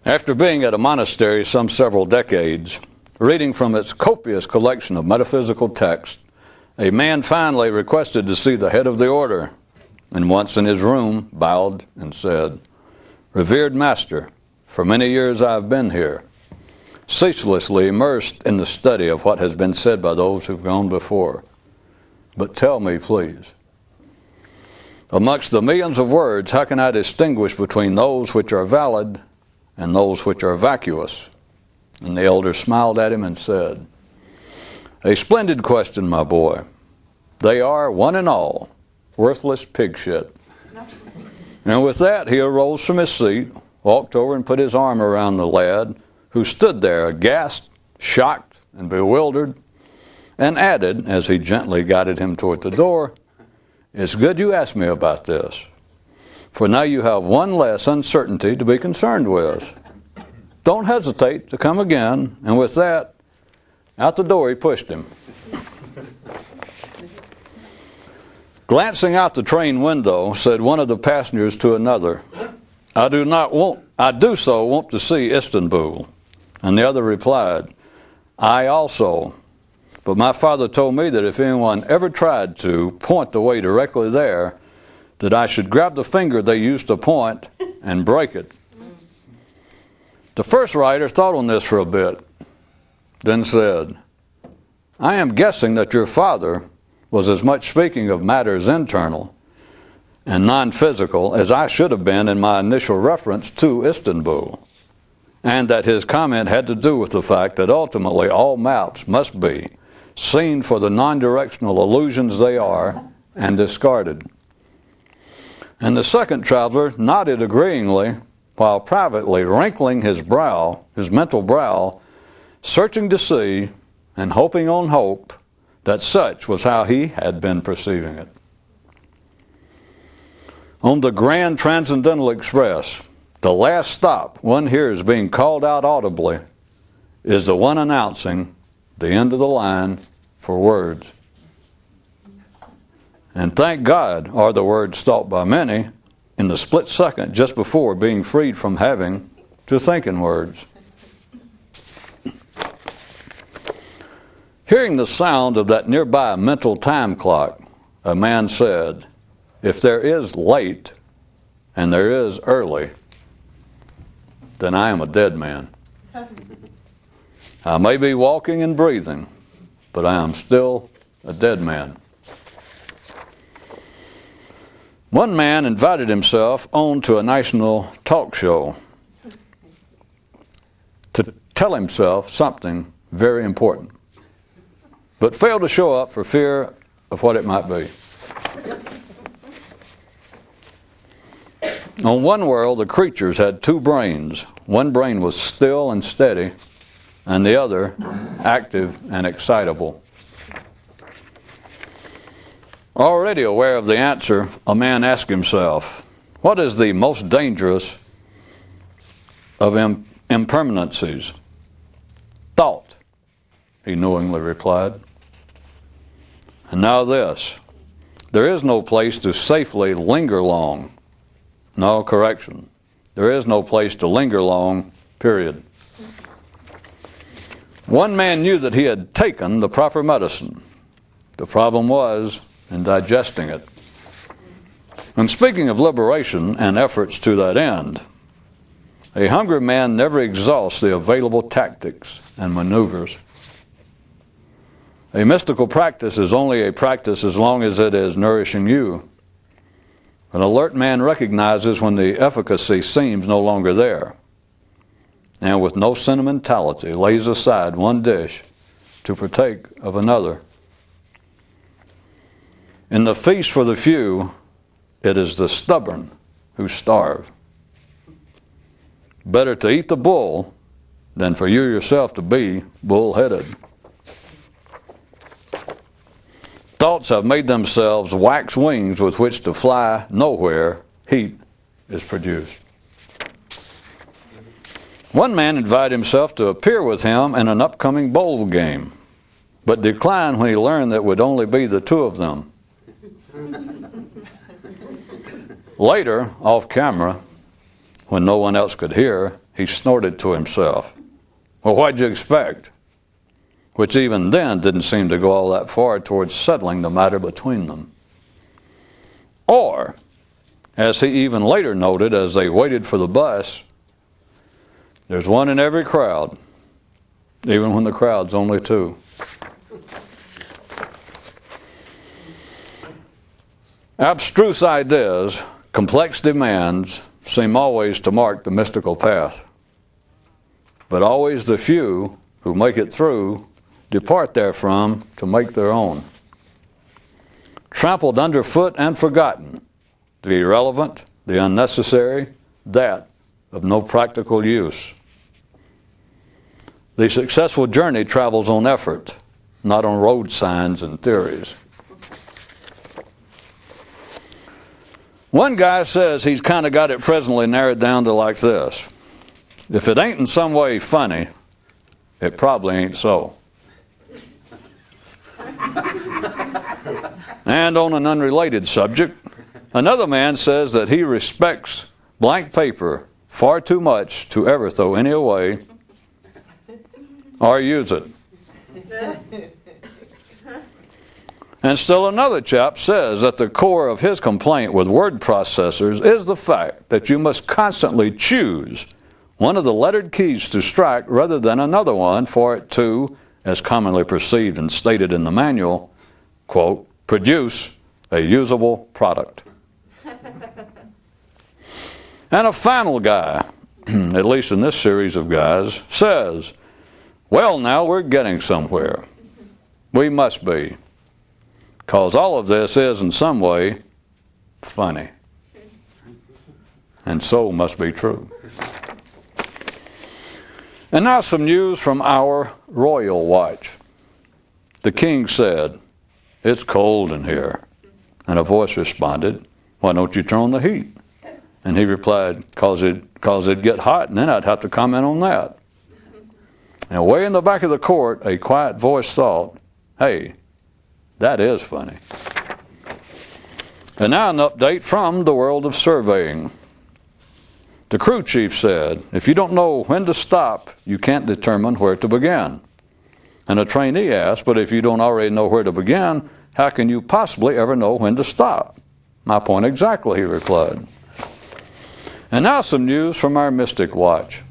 After being at a monastery some several decades, reading from its copious collection of metaphysical texts, a man finally requested to see the head of the order, and once in his room bowed and said, "Revered Master, for many years I have been here, ceaselessly immersed in the study of what has been said by those who have gone before. But tell me, please, amongst the millions of words, how can I distinguish between those which are valid and those which are vacuous?" And the elder smiled at him and said, "A splendid question, my boy. They are, one and all, worthless pig shit." And with that, he arose from his seat, walked over and put his arm around the lad, who stood there aghast, shocked, and bewildered, and added, as he gently guided him toward the door, "It's good you asked me about this, for now you have one less uncertainty to be concerned with. Don't hesitate to come again." And with that, out the door he pushed him. Glancing out the train window, said one of the passengers to another, I do so want to see Istanbul." And the other replied, "I also. But my father told me that if anyone ever tried to point the way directly there, that I should grab the finger they used to point and break it." The first writer thought on this for a bit, then said, "I am guessing that your father was as much speaking of matters internal and non-physical as I should have been in my initial reference to Istanbul, and that his comment had to do with the fact that ultimately all maps must be seen for the non-directional illusions they are and discarded." And the second traveler nodded agreeingly, while privately wrinkling his brow, his mental brow, searching to see and hoping on hope that such was how he had been perceiving it. On the Grand Transcendental Express, the last stop one hears being called out audibly is the one announcing the end of the line for words. And thank God are the words thought by many in the split second just before being freed from having to think in words. Hearing the sound of that nearby mental time clock, a man said, "If there is late and there is early, then I am a dead man. I may be walking and breathing, but I am still a dead man." One man invited himself on to a national talk show to tell himself something very important, but failed to show up for fear of what it might be. On one world, the creatures had two brains. One brain was still and steady, and the other active and excitable. Already aware of the answer, a man asked himself, "What is the most dangerous of impermanencies?" "Thought," he knowingly replied. And now this, there is no place to safely linger long. No, correction. There is no place to linger long, period. One man knew that he had taken the proper medicine. The problem was in digesting it. And speaking of liberation and efforts to that end, a hungry man never exhausts the available tactics and maneuvers. A mystical practice is only a practice as long as it is nourishing you. An alert man recognizes when the efficacy seems no longer there, and with no sentimentality lays aside one dish to partake of another. In the feast for the few, it is the stubborn who starve. Better to eat the bull than for you yourself to be bull-headed. Thoughts have made themselves wax wings with which to fly nowhere heat is produced. One man invited himself to appear with him in an upcoming bowl game, but declined when he learned that it would only be the two of them. Later, off camera, when no one else could hear, he snorted to himself, "Well, what'd you expect?" Which even then didn't seem to go all that far towards settling the matter between them. Or, as he even later noted as they waited for the bus, there's one in every crowd, even when the crowd's only two. Abstruse ideas, complex demands seem always to mark the mystical path. But always the few who make it through depart therefrom to make their own. Trampled underfoot and forgotten, the irrelevant, the unnecessary, that of no practical use. The successful journey travels on effort, not on road signs and theories. One guy says he's kind of got it presently narrowed down to like this: if it ain't in some way funny, it probably ain't so. And on an unrelated subject, another man says that he respects blank paper far too much to ever throw any away or use it. And still another chap says that the core of his complaint with word processors is the fact that you must constantly choose one of the lettered keys to strike rather than another one for it to, as commonly perceived and stated in the manual, quote, produce a usable product. And a final guy, at least in this series of guys, says, well, now we're getting somewhere. We must be. Because all of this is in some way funny. And so must be true. And now some news from our royal watch. The king said, "It's cold in here." And a voice responded, "Why don't you turn on the heat?" And he replied, "Cause it'd get hot and then I'd have to comment on that." And way in the back of the court, a quiet voice thought, "Hey, that is funny." And now an update from the world of surveying. The crew chief said, "If you don't know when to stop, you can't determine where to begin." And a trainee asked, "But if you don't already know where to begin, how can you possibly ever know when to stop?" "My point exactly," he replied. And now some news from our mystic watch.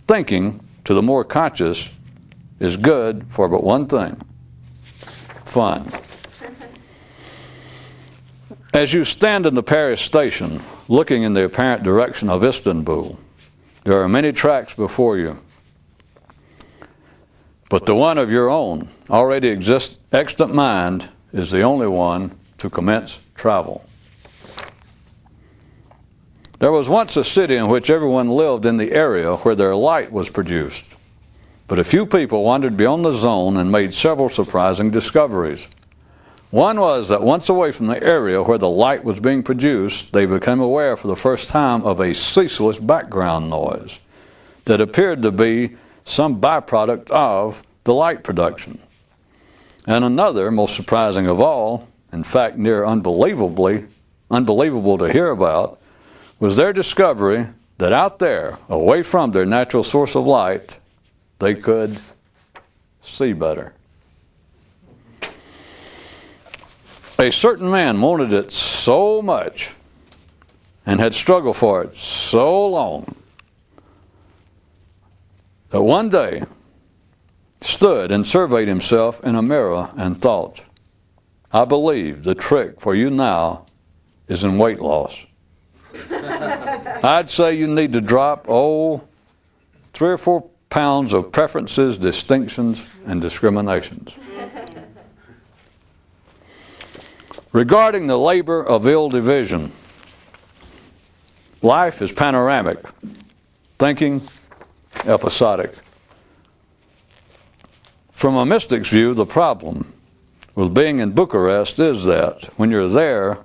Thinking, to the more conscious, is good for but one thing: fun. As you stand in the Paris station, looking in the apparent direction of Istanbul, there are many tracks before you. But the one of your own, already extant mind, is the only one to commence travel. There was once a city in which everyone lived in the area where their light was produced. But a few people wandered beyond the zone and made several surprising discoveries. One was that once away from the area where the light was being produced, they became aware for the first time of a ceaseless background noise that appeared to be some byproduct of the light production. And another, most surprising of all, in fact near unbelievable to hear about, was their discovery that out there, away from their natural source of light, they could see better. A certain man wanted it so much and had struggled for it so long that one day stood and surveyed himself in a mirror and thought, "I believe the trick for you now is in weight loss. I'd say you need to drop, 3 or 4 pounds of preferences, distinctions, and discriminations." Regarding the labor of ill division, life is panoramic, thinking episodic. From a mystic's view, the problem with being in Bucharest is that when you're there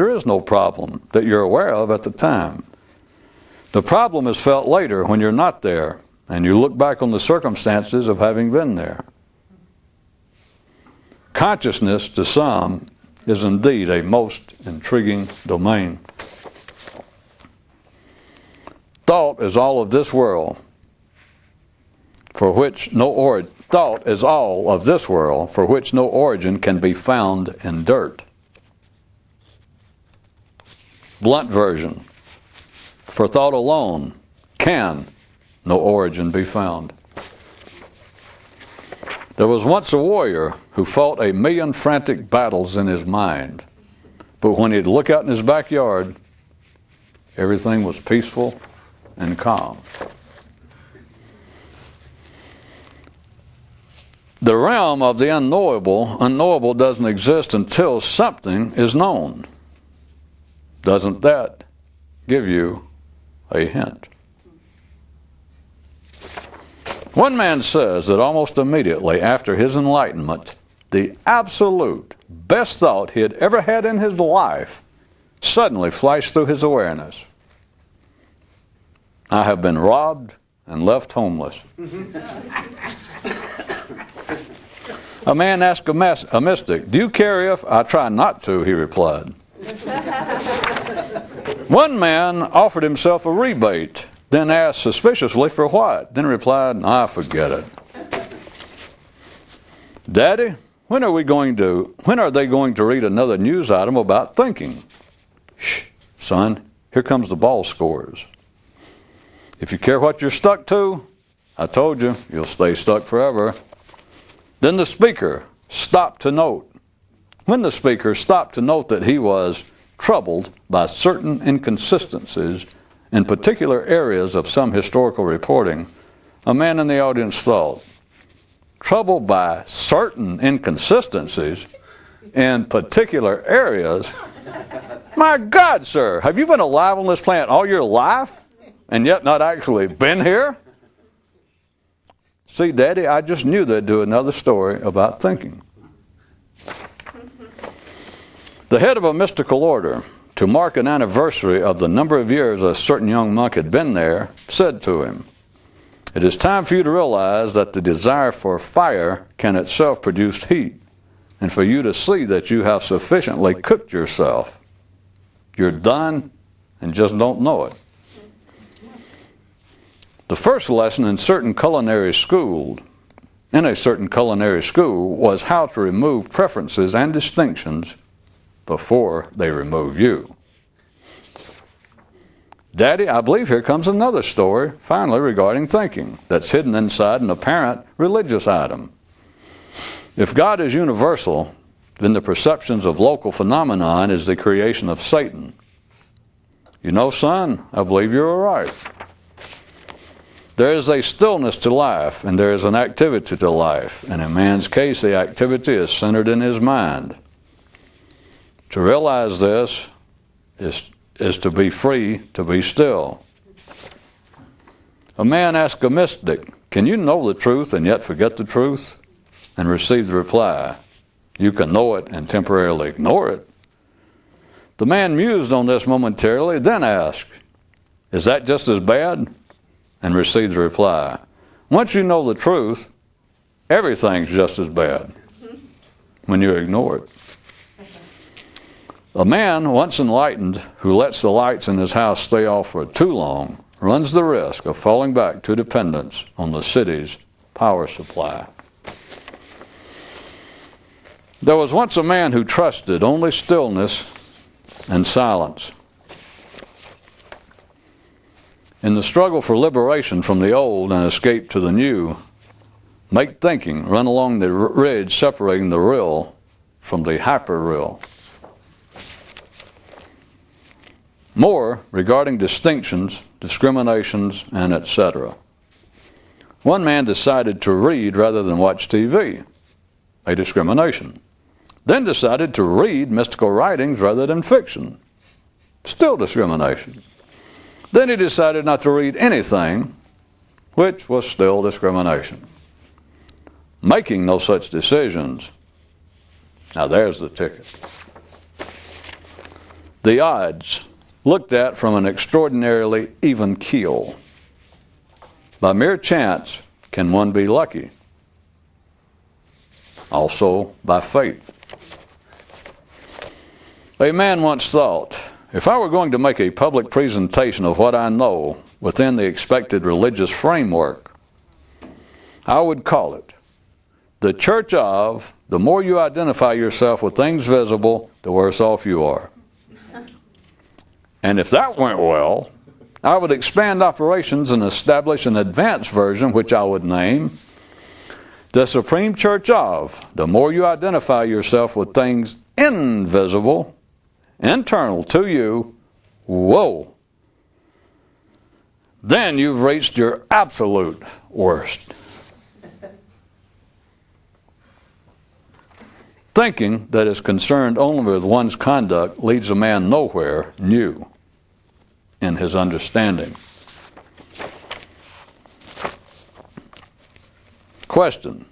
is no problem that you're aware of at the time. The problem is felt later when you're not there and you look back on the circumstances of having been there. Consciousness, to some, is indeed a most intriguing domain. Thought is all of this world, for which no origin. Thought is all of this world, for which no origin can be found in dirt. Blunt version: for thought alone can no origin be found. There was once a warrior who fought 1,000,000 frantic battles in his mind, but when he'd look out in his backyard, everything was peaceful and calm. The realm of the unknowable doesn't exist until something is known. Doesn't that give you a hint? One man says that almost immediately after his enlightenment, the absolute best thought he had ever had in his life suddenly flashed through his awareness. I have been robbed and left homeless. A man asked a mystic, "Do you care if?" "I try not to," he replied. One man offered himself a rebate, then asked suspiciously for what, then replied, "I forget it." "Daddy, when are they going to read another news item about thinking?" "Shh, son, here comes the ball scores." "If you care what you're stuck to, I told you, you'll stay stuck forever." Then the speaker stopped to note. When the speaker stopped to note that he was troubled by certain inconsistencies in particular areas of some historical reporting, a man in the audience thought, troubled by certain inconsistencies in particular areas? My God, sir, have you been alive on this planet all your life and yet not actually been here? "See, Daddy, I just knew they'd do another story about thinking." The head of a mystical order, to mark an anniversary of the number of years a certain young monk had been there, said to him, "It is time for you to realize that the desire for fire can itself produce heat, and for you to see that you have sufficiently cooked yourself. You're done and just don't know it." The first lesson in a certain culinary school was how to remove preferences and distinctions before they remove you. "Daddy, I believe here comes another story, finally regarding thinking, that's hidden inside an apparent religious item. If God is universal, then the perceptions of local phenomenon is the creation of Satan. You know, son, I believe you're right. There is a stillness to life, and there is an activity to life, and in man's case, the activity is centered in his mind. To realize this is to be free to be still." A man asked a mystic, "Can you know the truth and yet forget the truth?" and received the reply, "You can know it and temporarily ignore it." The man mused on this momentarily, then asked, "Is that just as bad?" and received the reply, "Once you know the truth, everything's just as bad when you ignore it." A man once enlightened who lets the lights in his house stay off for too long runs the risk of falling back to dependence on the city's power supply. There was once a man who trusted only stillness and silence. In the struggle for liberation from the old and escape to the new, make thinking run along the ridge separating the real from the hyper-real. More regarding distinctions, discriminations, and etc. One man decided to read rather than watch TV, a discrimination. Then decided to read mystical writings rather than fiction, still discrimination. Then he decided not to read anything, which was still discrimination. Making no such decisions, now there's the ticket. The odds looked at from an extraordinarily even keel. By mere chance can one be lucky. Also by fate. A man once thought, if I were going to make a public presentation of what I know within the expected religious framework, I would call it the church of, the more you identify yourself with things visible, the worse off you are. And if that went well, I would expand operations and establish an advanced version, which I would name the Supreme Church of, the more you identify yourself with things invisible, internal to you, whoa, then you've reached your absolute worst. Thinking that is concerned only with one's conduct leads a man nowhere new in his understanding. Question: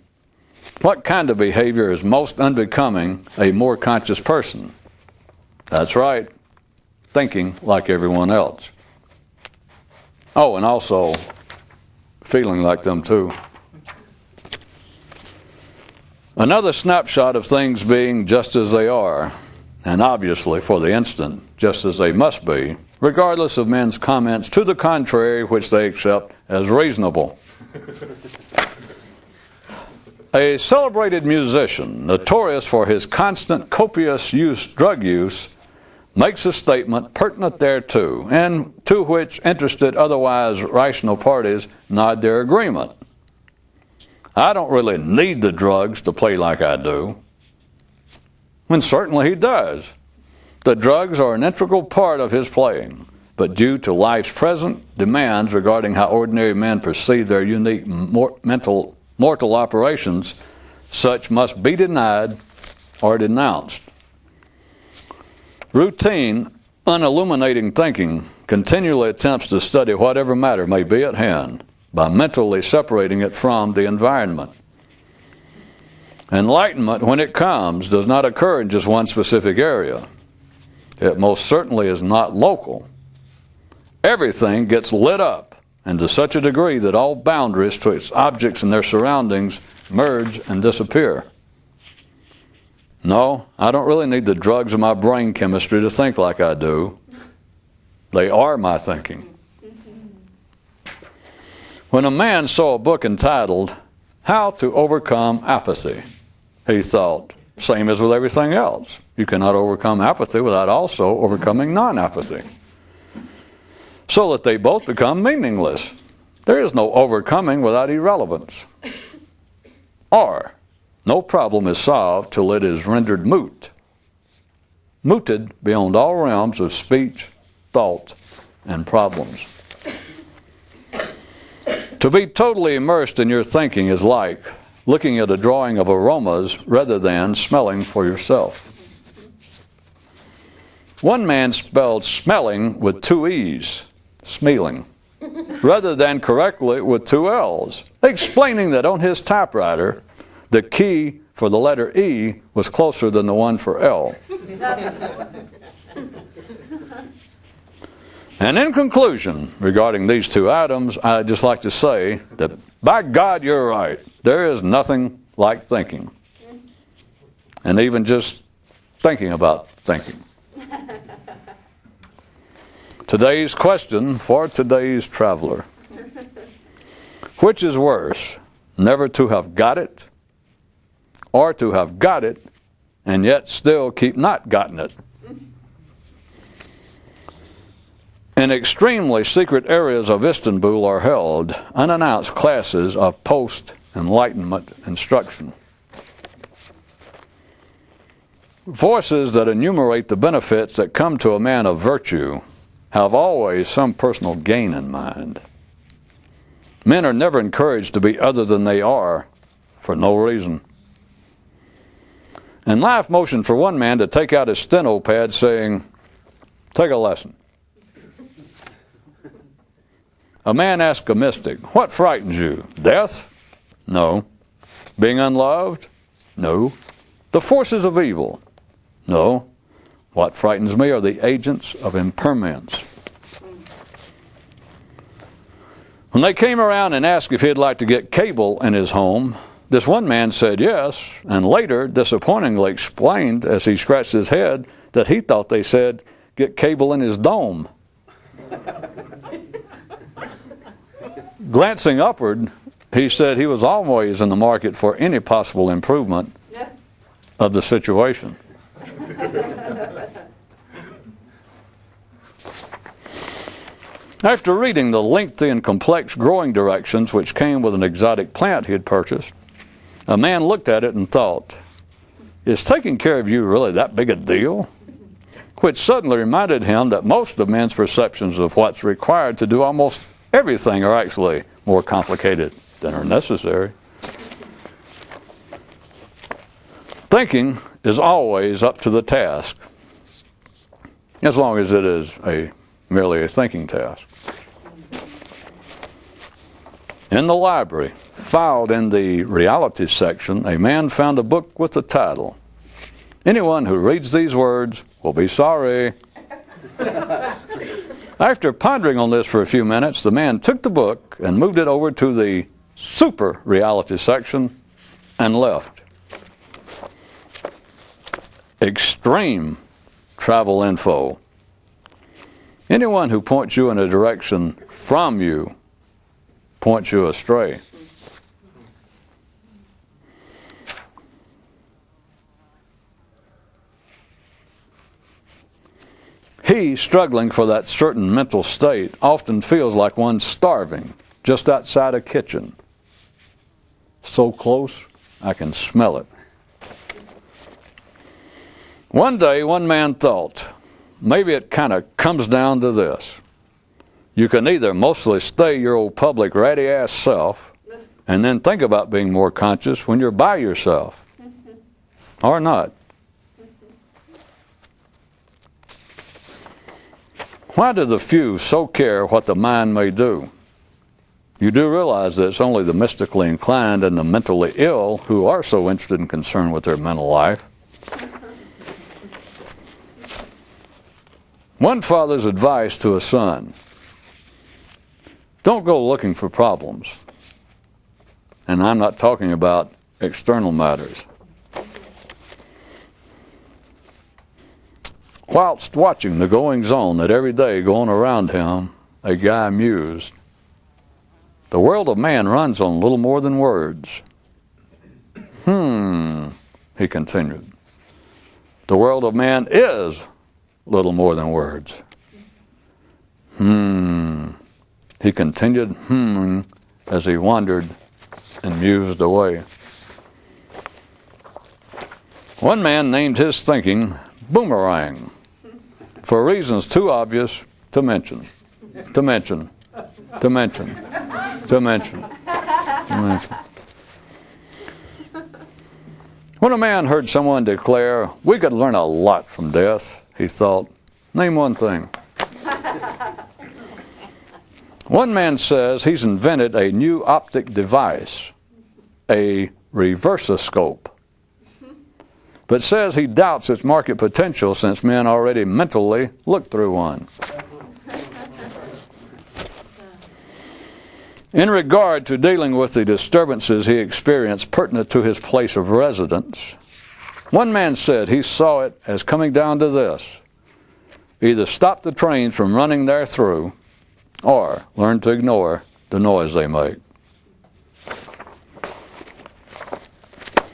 what kind of behavior is most unbecoming a more conscious person? That's right, thinking like everyone else. Oh, and also feeling like them too. Another snapshot of things being just as they are, and obviously for the instant, just as they must be, regardless of men's comments to the contrary, which they accept as reasonable. A celebrated musician, notorious for his constant copious drug use, makes a statement pertinent thereto, and to which interested, otherwise rational parties nod their agreement. I don't really need the drugs to play like I do. And certainly he does. The drugs are an integral part of his playing, but due to life's present demands regarding how ordinary men perceive their unique mortal operations, such must be denied or denounced. Routine, unilluminating thinking continually attempts to study whatever matter may be at hand by mentally separating it from the environment. Enlightenment, when it comes, does not occur in just one specific area. It most certainly is not local. Everything gets lit up, and to such a degree that all boundaries to its objects and their surroundings merge and disappear. No, I don't really need the drugs of my brain chemistry to think like I do. They are my thinking. When a man saw a book entitled, How to Overcome Apathy, he thought, same as with everything else. You cannot overcome apathy without also overcoming non-apathy. So that they both become meaningless. There is no overcoming without irrelevance. Or, no problem is solved till it is rendered moot. Mooted beyond all realms of speech, thought, and problems. To be totally immersed in your thinking is like looking at a drawing of aromas rather than smelling for yourself. One man spelled smelling with 2 E's, smealing, rather than correctly with 2 L's, explaining that on his typewriter, the key for the letter E was closer than the one for L. And in conclusion, regarding these 2 items, I'd just like to say that, by God, you're right. There is nothing like thinking. And even just thinking about thinking. Today's question for today's traveler. Which is worse, never to have got it, or to have got it and yet still keep not gotten it? In extremely secret areas of Istanbul are held unannounced classes of post-enlightenment instruction. Voices that enumerate the benefits that come to a man of virtue have always some personal gain in mind. Men are never encouraged to be other than they are for no reason. And life motioned for one man to take out his steno pad saying, "Take a lesson." A man asked a mystic, "What frightens you? Death? No. Being unloved? No. The forces of evil? No. What frightens me are the agents of impermanence. When they came around and asked if he'd like to get cable in his home, this one man said yes, and later disappointingly explained as he scratched his head that he thought they said get cable in his dome. Glancing upward, he said he was always in the market for any possible improvement of the situation. After reading the lengthy and complex growing directions which came with an exotic plant he had purchased, a man looked at it and thought, "Is taking care of you really that big a deal?" Which suddenly reminded him that most of men's perceptions of what's required to do almost everything are actually more complicated than are necessary. Thinking is always up to the task, as long as it is merely a thinking task. In the library, filed in the reality section, a man found a book with the title, "Anyone who reads these words will be sorry." After pondering on this for a few minutes, the man took the book and moved it over to the super reality section and left. Extreme travel info. Anyone who points you in a direction from you points you astray. He, struggling for that certain mental state, often feels like one starving just outside a kitchen. So close, I can smell it. One day, one man thought, maybe it kind of comes down to this. You can either mostly stay your old public ratty-ass self and then think about being more conscious when you're by yourself, or not. Why do the few so care what the mind may do? You do realize that it's only the mystically inclined and the mentally ill who are so interested and concerned with their mental life. One father's advice to a son: don't go looking for problems. And I'm not talking about external matters. Whilst watching the goings-on that every day go on around him, a guy mused, "The world of man runs on little more than words." He continued. "The world of man is little more than words." He continued as he wandered and mused away. One man named his thinking boomerang, for reasons too obvious to mention. When a man heard someone declare, "We could learn a lot from death," he thought, "Name one thing." One man says he's invented a new optic device, a reversoscope, but says he doubts its market potential since men already mentally look through one. In regard to dealing with the disturbances he experienced pertinent to his place of residence, one man said he saw it as coming down to this: either stop the trains from running there through, or learn to ignore the noise they make.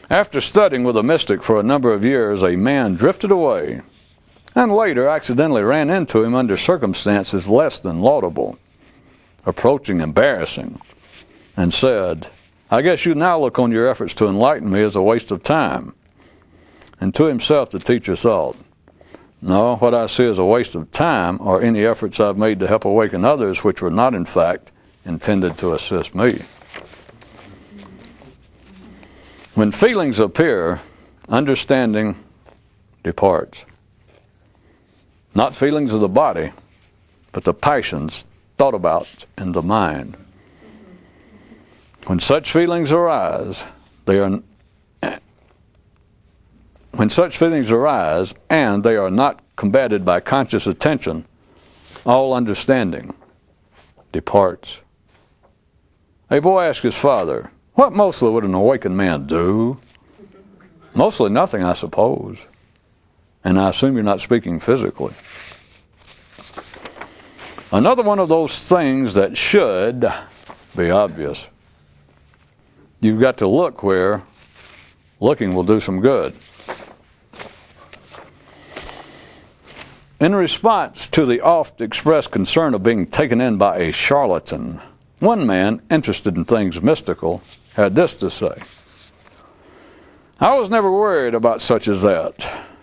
After studying with a mystic for a number of years, a man drifted away and later accidentally ran into him under circumstances less than laudable, approaching embarrassing, and said, "I guess you now look on your efforts to enlighten me as a waste of time." And to himself the teacher thought, "No, what I see as a waste of time are any efforts I've made to help awaken others which were not in fact intended to assist me." When feelings appear, understanding departs. Not feelings of the body, but the passions thought about in the mind. When such feelings arise, and they are not combated by conscious attention, all understanding departs. A boy asked his father, "What mostly would an awakened man do?" "Mostly nothing, I suppose." "And I assume you're not speaking physically." Another one of those things that should be obvious. You've got to look where looking will do some good. In response to the oft-expressed concern of being taken in by a charlatan, one man interested in things mystical had this to say: "I was never worried about such as that.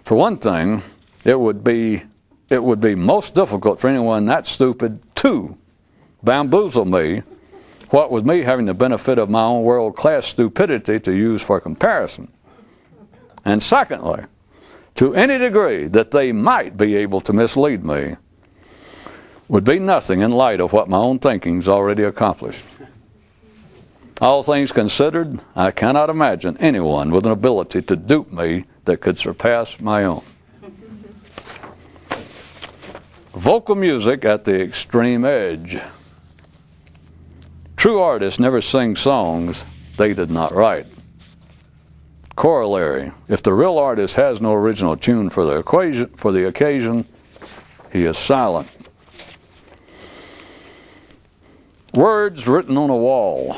For one thing, it would be most difficult for anyone that stupid to bamboozle me, what with me having the benefit of my own world-class stupidity to use for comparison. And secondly, to any degree that they might be able to mislead me, would be nothing in light of what my own thinking's already accomplished. All things considered, I cannot imagine anyone with an ability to dupe me that could surpass my own." Vocal music at the extreme edge. True artists never sing songs they did not write. Corollary: if the real artist has no original tune for the occasion, he is silent. Words written on a wall.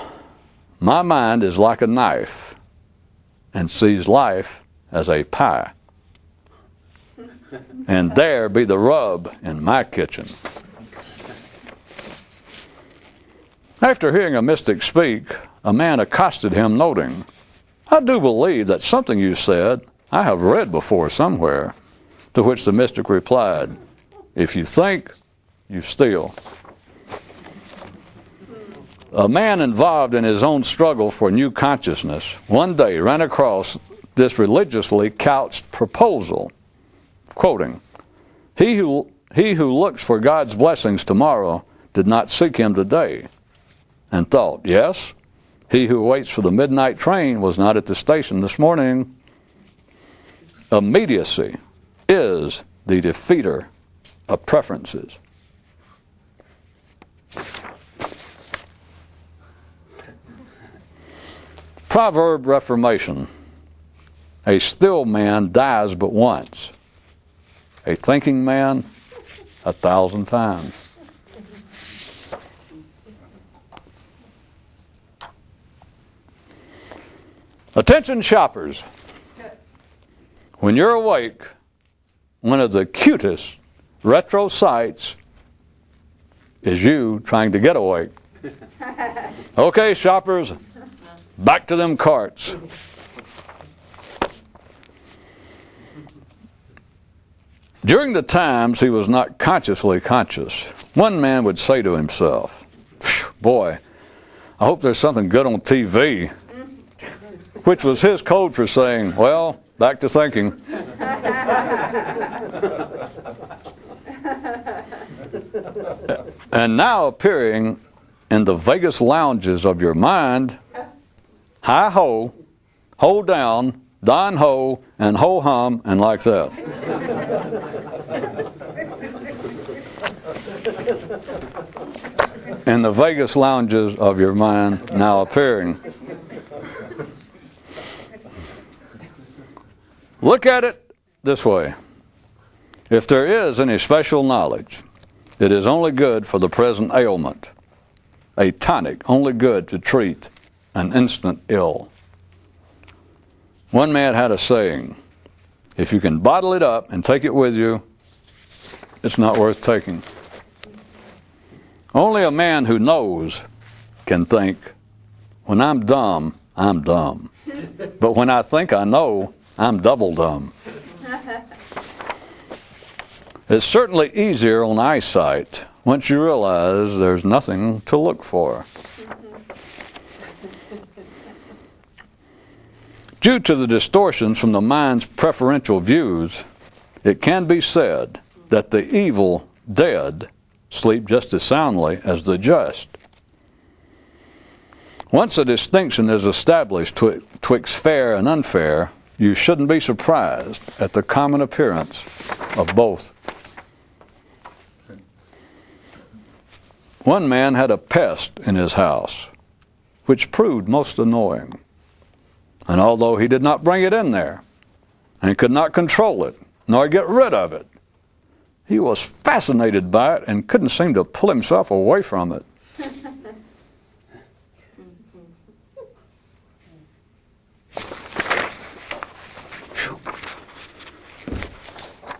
My mind is like a knife and sees life as a pie. And there be the rub in my kitchen. After hearing a mystic speak, a man accosted him, noting, "I do believe that something you said I have read before somewhere." To which the mystic replied, "If you think, you steal." A man involved in his own struggle for new consciousness one day ran across this religiously couched proposal, quoting, He who looks for God's blessings tomorrow did not seek him today," and thought, "Yes, he who waits for the midnight train was not at the station this morning." Immediacy is the defeater of preferences. Proverb reformation. A still man dies but once. A thinking man 1,000 times. Attention shoppers. When you're awake, one of the cutest retro sights is you trying to get awake. Okay, shoppers, back to them carts. During the times he was not consciously conscious, one man would say to himself, "Boy, I hope there's something good on TV," which was his code for saying, "Well, back to thinking." And now appearing in the Vegas lounges of your mind, hi-ho, ho down, don-ho, and ho-hum, and like that. In the Vegas lounges of your mind now appearing. Look at it this way. If there is any special knowledge, it is only good for the present ailment, a tonic only good to treat an instant ill. One man had a saying, if you can bottle it up and take it with you, it's not worth taking. Only a man who knows can think, when I'm dumb, I'm dumb. But when I think I know, I'm double dumb. It's certainly easier on eyesight once you realize there's nothing to look for. Due to the distortions from the mind's preferential views, it can be said that the evil dead sleep just as soundly as the just. Once a distinction is established twixt fair and unfair, you shouldn't be surprised at the common appearance of both. One man had a pest in his house, which proved most annoying. And although he did not bring it in there, and could not control it, nor get rid of it, he was fascinated by it and couldn't seem to pull himself away from it.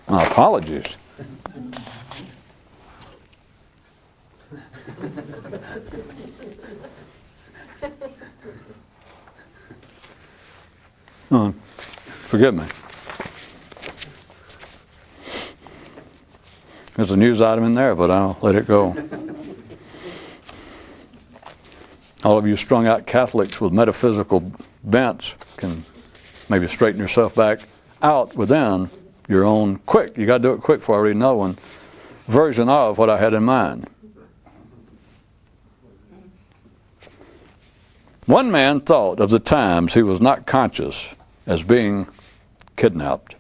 My apologies. Forgive me. There's a news item in there, but I'll let it go. All of you strung out Catholics with metaphysical bents can maybe straighten yourself back out within your own quick. You got to do it quick, for I already know one version of what I had in mind. One man thought of the times he was not conscious as being kidnapped.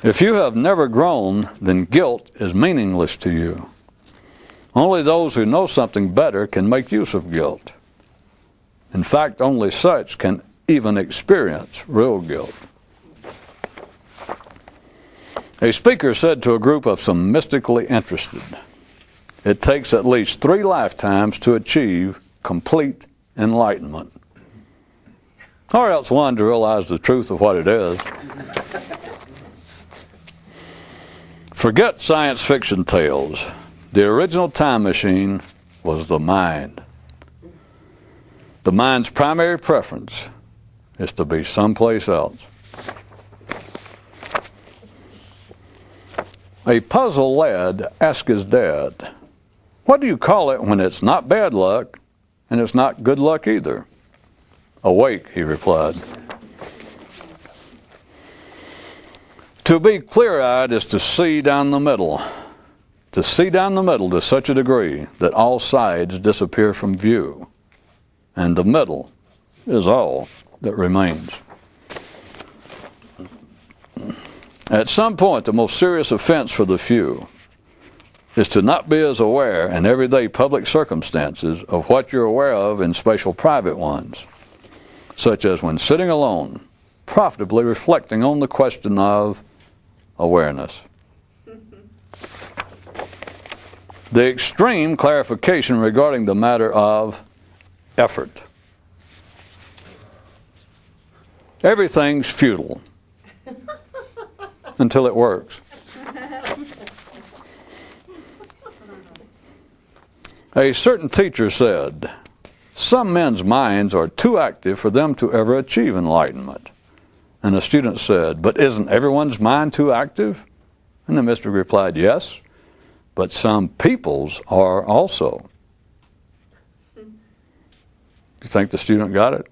If you have never grown, then guilt is meaningless to you. Only those who know something better can make use of guilt. In fact, only such can even experience real guilt. A speaker said to a group of some mystically interested, "It takes at least 3 lifetimes to achieve complete enlightenment." Or else one to realize the truth of what it is. Forget science fiction tales. The original time machine was the mind. The mind's primary preference is to be someplace else. A puzzled lad asked his dad, "What do you call it when it's not bad luck and it's not good luck either?" "Awake," he replied. To be clear-eyed is to see down the middle. To see down the middle to such a degree that all sides disappear from view, and the middle is all that remains. At some point, the most serious offense for the few is to not be as aware in everyday public circumstances of what you're aware of in special private ones, such as when sitting alone, profitably reflecting on the question of awareness. The extreme clarification regarding the matter of effort. Everything's futile until it works. A certain teacher said, "Some men's minds are too active for them to ever achieve enlightenment." And a student said, "But isn't everyone's mind too active?" And the mystic replied, "Yes, but some people's are also." You think the student got it?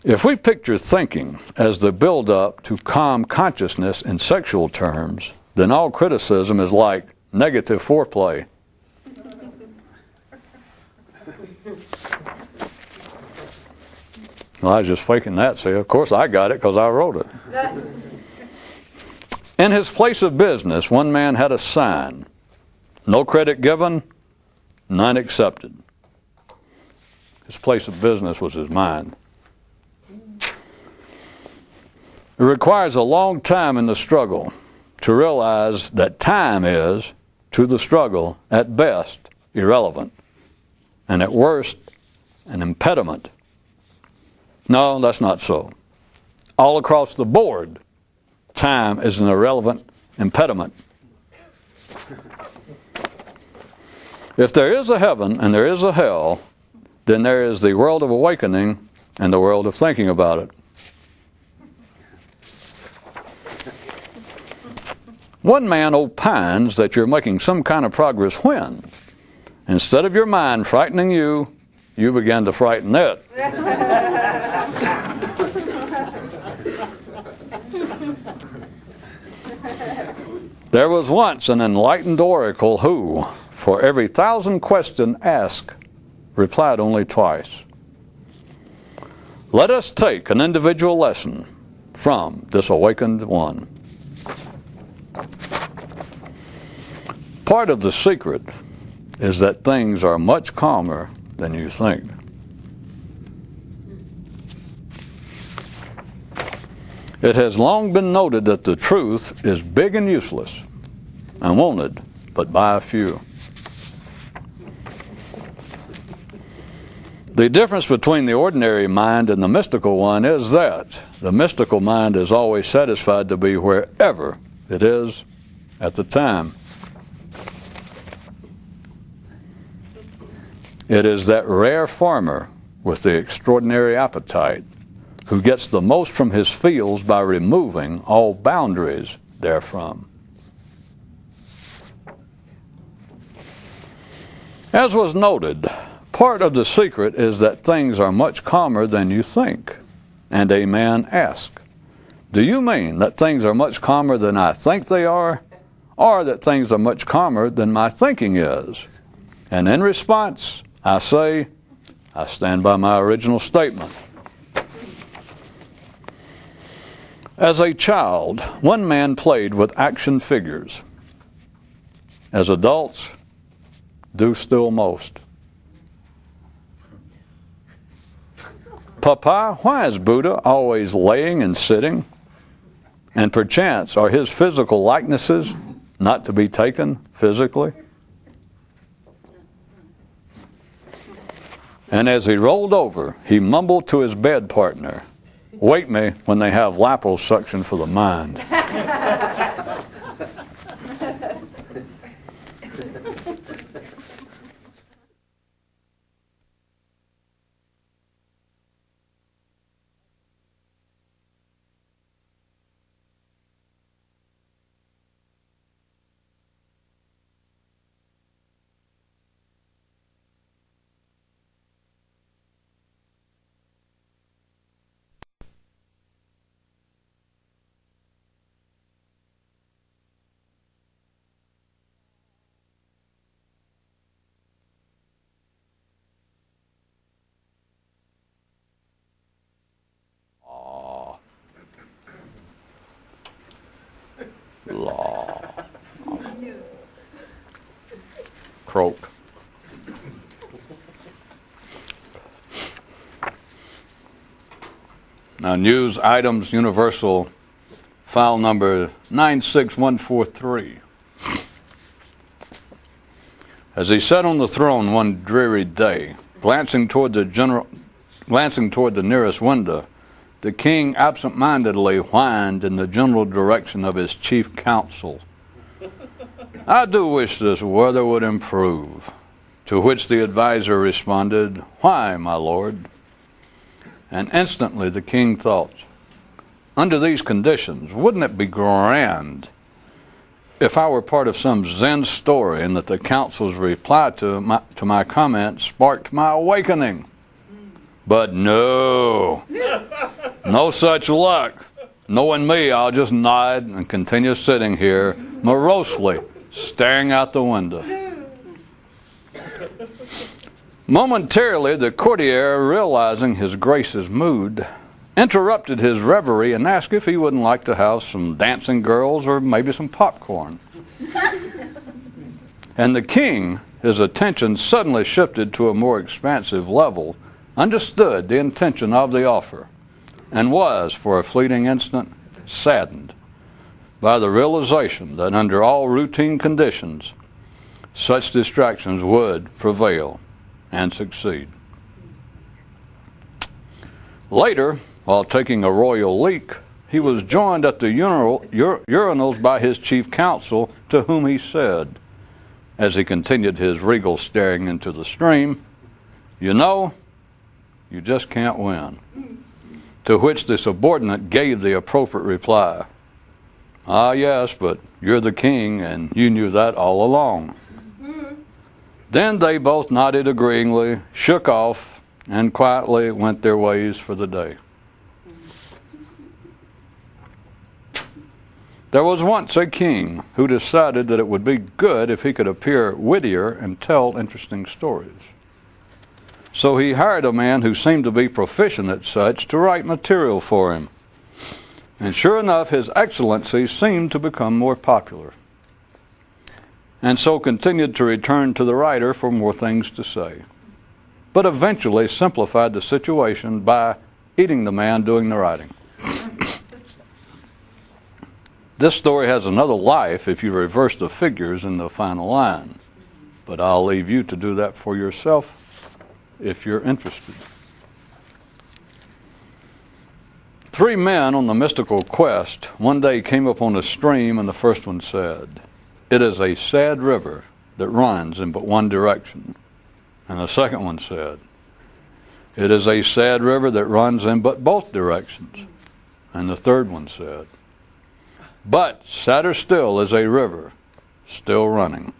If we picture thinking as the build-up to calm consciousness in sexual terms, then all criticism is like negative foreplay. Well, I was just faking that, see. Of course I got it because I wrote it. In his place of business, one man had a sign, "No credit given, none accepted." His place of business was his mind. It requires a long time in the struggle to realize that time is, to the struggle, at best, irrelevant, and at worst, an impediment. No, that's not so. All across the board, time is an irrelevant impediment. If there is a heaven and there is a hell, then there is the world of awakening and the world of thinking about it. One man opines that you're making some kind of progress when, instead of your mind frightening you, you begin to frighten it. There was once an enlightened oracle who, for every 1,000 questions asked, replied only twice. Let us take an individual lesson from this awakened one. Part of the secret is that things are much calmer than you think. It has long been noted that the truth is big and useless and wanted but by a few. The difference between the ordinary mind and the mystical one is that the mystical mind is always satisfied to be wherever it is at the time. It is that rare farmer with the extraordinary appetite who gets the most from his fields by removing all boundaries therefrom. As was noted, part of the secret is that things are much calmer than you think. And a man asked, do you mean that things are much calmer than I think they are, or that things are much calmer than my thinking is? And in response, I say, I stand by my original statement. As a child, one man played with action figures. As adults, do still most. Papa, why is Buddha always laying and sitting? And perchance are his physical likenesses not to be taken physically? And as he rolled over, he mumbled to his bed partner, wake me when they have liposuction for the mind. Law. Croak. Now, News Items Universal, file number 96143. As he sat on the throne one dreary day, glancing toward the nearest window, the king absent-mindedly whined in the general direction of his chief counsel. I do wish this weather would improve. To which the advisor responded, why, my lord? And instantly the king thought, under these conditions, wouldn't it be grand if I were part of some Zen story and that the counsel's reply to my comment sparked my awakening? But no, no such luck. Knowing me, I'll just nod and continue sitting here, morosely staring out the window. Momentarily, the courtier, realizing his grace's mood, interrupted his reverie and asked if he wouldn't like to have some dancing girls or maybe some popcorn. And the king, his attention suddenly shifted to a more expansive level, understood the intention of the offer, and was, for a fleeting instant, saddened by the realization that under all routine conditions, such distractions would prevail and succeed. Later, while taking a royal leak, he was joined at the urinals by his chief counsel, to whom he said, as he continued his regal staring into the stream, you know, you just can't win. To which the subordinate gave the appropriate reply, ah, yes, but you're the king, and you knew that all along. Then they both nodded agreeingly, shook off, and quietly went their ways for the day. There was once a king who decided that it would be good if he could appear wittier and tell interesting stories. So he hired a man who seemed to be proficient at such to write material for him. And sure enough, his excellency seemed to become more popular, and so continued to return to the writer for more things to say, but eventually simplified the situation by eating the man doing the writing. This story has another life if you reverse the figures in the final line, but I'll leave you to do that for yourself if you're interested. 3 men on the mystical quest one day came upon a stream, and the first one said, "It is a sad river that runs in but one direction." And the second one said, "It is a sad river that runs in but both directions." And the third one said, "But sadder still is a river still running."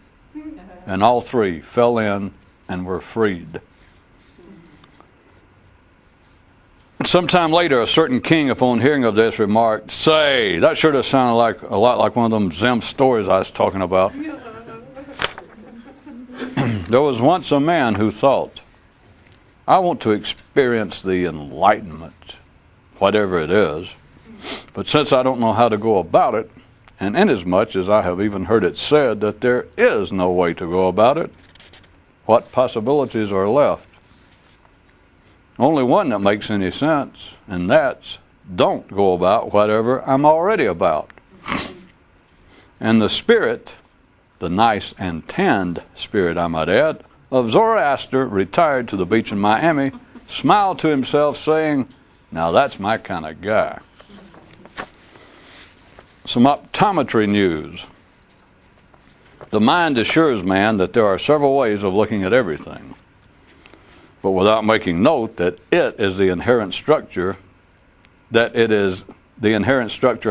And all 3 fell in and were freed. Sometime later, a certain king, upon hearing of this, remarked, "Say, that sure does sound like a lot like one of them Zim stories I was talking about." There was once a man who thought, "I want to experience the enlightenment, whatever it is, but since I don't know how to go about it, and inasmuch as I have even heard it said that there is no way to go about it, what possibilities are left? Only one that makes any sense, and that's don't go about whatever I'm already about." And the spirit, the nice and tanned spirit, I might add, of Zoroaster retired to the beach in Miami, smiled to himself, saying, "Now that's my kind of guy." Some optometry news. The mind assures man that there are several ways of looking at everything, but without making note that it is the inherent structure,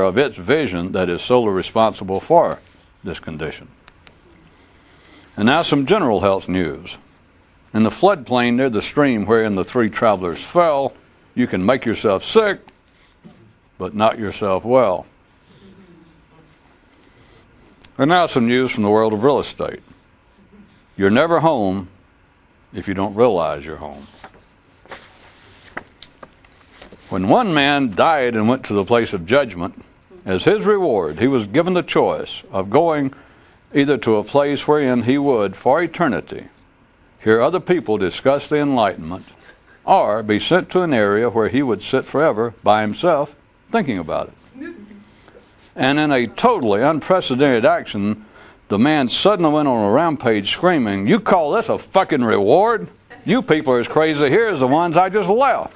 of its vision that is solely responsible for this condition. And now some general health news. In the floodplain near the stream wherein the 3 travelers fell, you can make yourself sick, but not yourself well. And now some news from the world of real estate. You're never home if you don't realize you're home. When one man died and went to the place of judgment, as his reward, he was given the choice of going either to a place wherein he would, for eternity, hear other people discuss the enlightenment, or be sent to an area where he would sit forever by himself thinking about it. And in a totally unprecedented action, the man suddenly went on a rampage screaming, "You call this a fucking reward? You people are as crazy here as the ones I just left."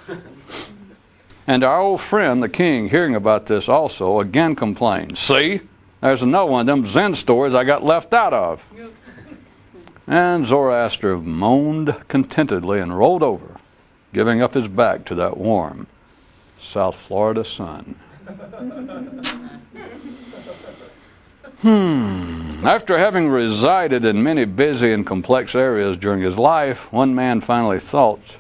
And our old friend, the king, hearing about this also, again complained, "See, there's another one of them Zen stories I got left out of." And Zoroaster moaned contentedly and rolled over, giving up his back to that warm South Florida sun. After having resided in many busy and complex areas during his life, one man finally thought,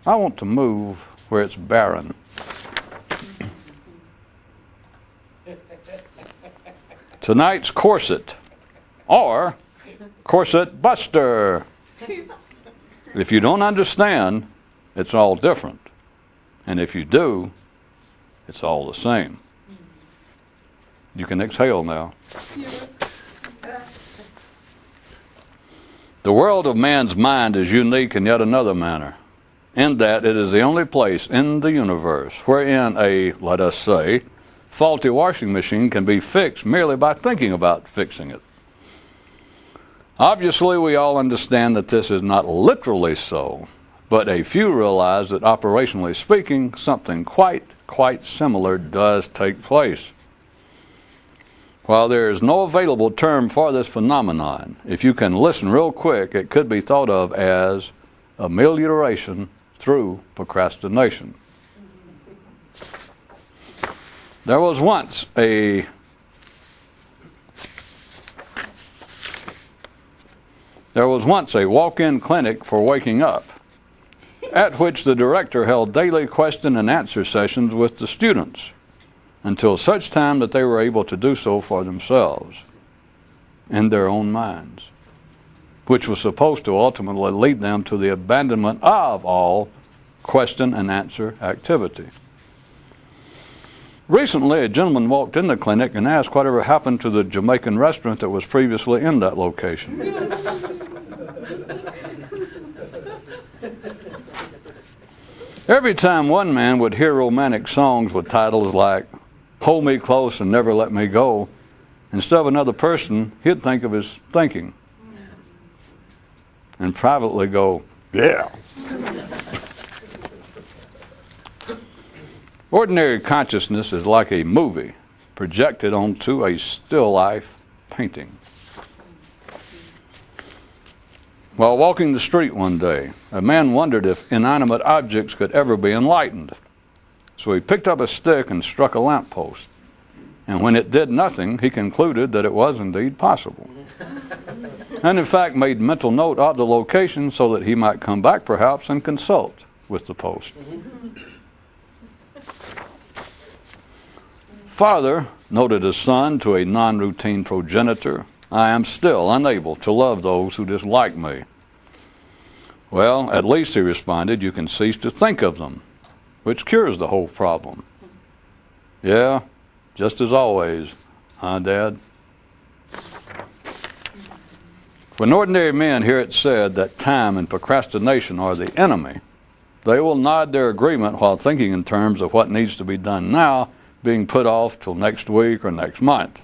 "I want to move where it's barren." Tonight's corset, or corset buster. If you don't understand, it's all different. And if you do, it's all the same. You can exhale now. The world of man's mind is unique in yet another manner, in that it is the only place in the universe wherein a, let us say, faulty washing machine can be fixed merely by thinking about fixing it. Obviously, we all understand that this is not literally so, but a few realize that operationally speaking, something quite similar does take place. While there is no available term for this phenomenon, if you can listen real quick, it could be thought of as amelioration through procrastination. There was once a walk-in clinic for waking up, at which the director held daily question and answer sessions with the students. until such time that they were able to do so for themselves in their own minds, which was supposed to ultimately lead them to the abandonment of all question and answer activity. Recently, a gentleman walked in the clinic and asked whatever happened to the Jamaican restaurant that was previously in that location. Every time one man would hear romantic songs with titles like "Hold Me Close and Never Let Me Go," instead of another person, he'd think of his thinking and privately go, "Yeah." Ordinary consciousness is like a movie projected onto a still life painting. While walking the street one day, a man wondered if inanimate objects could ever be enlightened. So he picked up a stick and struck a lamppost. And when it did nothing, he concluded that it was indeed possible. And in fact made mental note of the location so that he might come back perhaps and consult with the post. Father, noted his son to a non-routine progenitor, "I am still unable to love those who dislike me." "Well, at least," he responded, "you can cease to think of them, which cures the whole problem." "Yeah, just as always, huh, Dad?" When ordinary men hear it said that time and procrastination are the enemy, they will nod their agreement while thinking in terms of what needs to be done now being put off till next week or next month.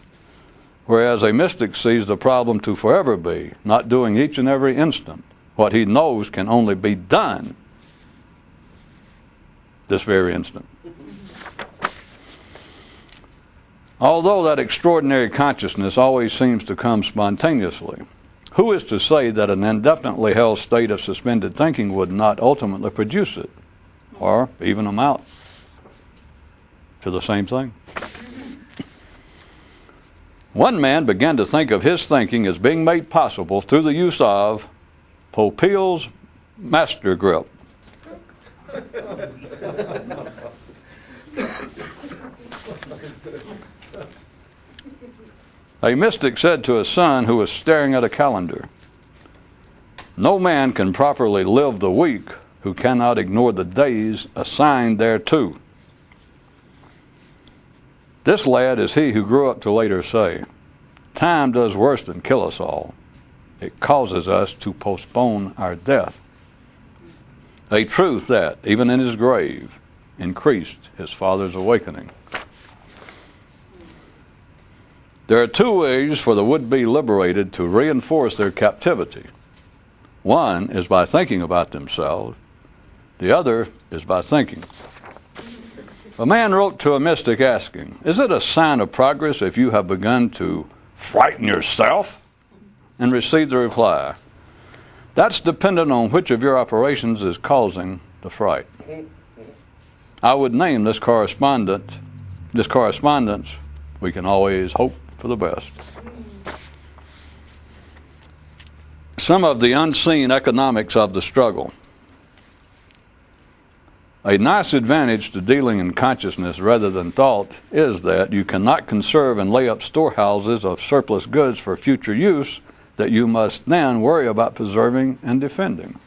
Whereas a mystic sees the problem to forever be not doing each and every instant what he knows can only be done this very instant. Although that extraordinary consciousness always seems to come spontaneously, who is to say that an indefinitely held state of suspended thinking would not ultimately produce it, or even amount to the same thing? One man began to think of his thinking as being made possible through the use of Popeil's master grip. A mystic said to a son who was staring at a calendar, "No man can properly live the week who cannot ignore the days assigned thereto." This lad is he who grew up to later say, "Time does worse than kill us all. It causes us to postpone our death." A truth that, even in his grave, increased his father's awakening. There are two ways for the would-be liberated to reinforce their captivity. One is by thinking about themselves. The other is by thinking. A man wrote to a mystic asking, "Is it a sign of progress if you have begun to frighten yourself?" And received the reply, "That's dependent on which of your operations is causing the fright." I would name this correspondence, "We can always hope for the best." Some of the unseen economics of the struggle. A nice advantage to dealing in consciousness rather than thought is that you cannot conserve and lay up storehouses of surplus goods for future use that you must then worry about preserving and defending.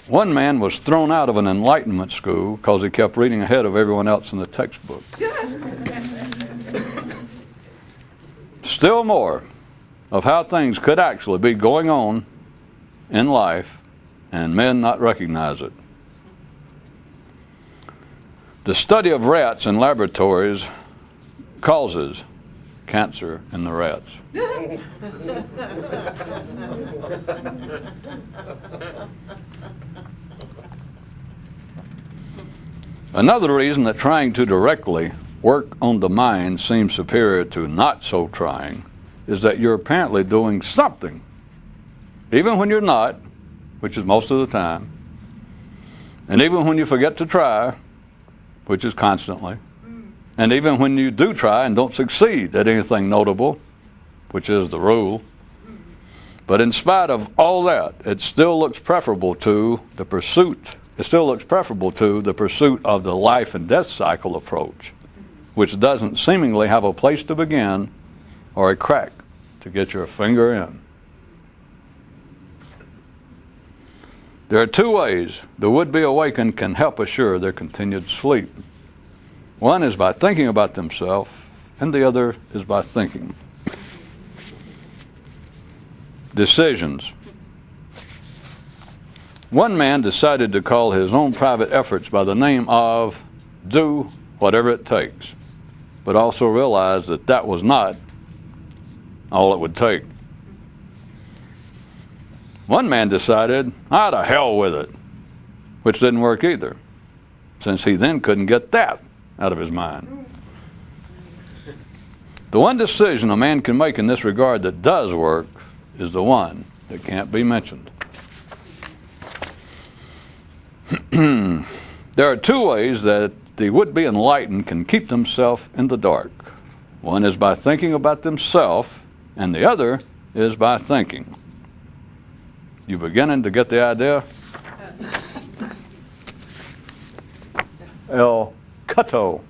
One man was thrown out of an enlightenment school because he kept reading ahead of everyone else in the textbook. Still more of how things could actually be going on in life and men not recognize it. The study of rats in laboratories causes cancer in the rats. Another reason that trying to directly work on the mind seems superior to not so trying is that you're apparently doing something, even when you're not, which is most of the time, and even when you forget to try, which is constantly, and even when you do try and don't succeed at anything notable, which is the rule. But in spite of all that, it still looks preferable to the pursuit it still looks preferable to the pursuit of the life and death cycle approach, which doesn't seemingly have a place to begin or a crack to get your finger in. There are two ways the would-be awakened can help assure their continued sleep. One is by thinking about themselves, and the other is by thinking. Decisions. One man decided to call his own private efforts by the name of do whatever it takes, but also realized that that was not all it would take. One man decided, to hell with it, which didn't work either, since he then couldn't get that out of his mind. The one decision a man can make in this regard that does work is the one that can't be mentioned. There are two ways that the would-be enlightened can keep themselves in the dark. One is by thinking about themselves, and the other is by thinking. You beginning to get the idea? El Cutto.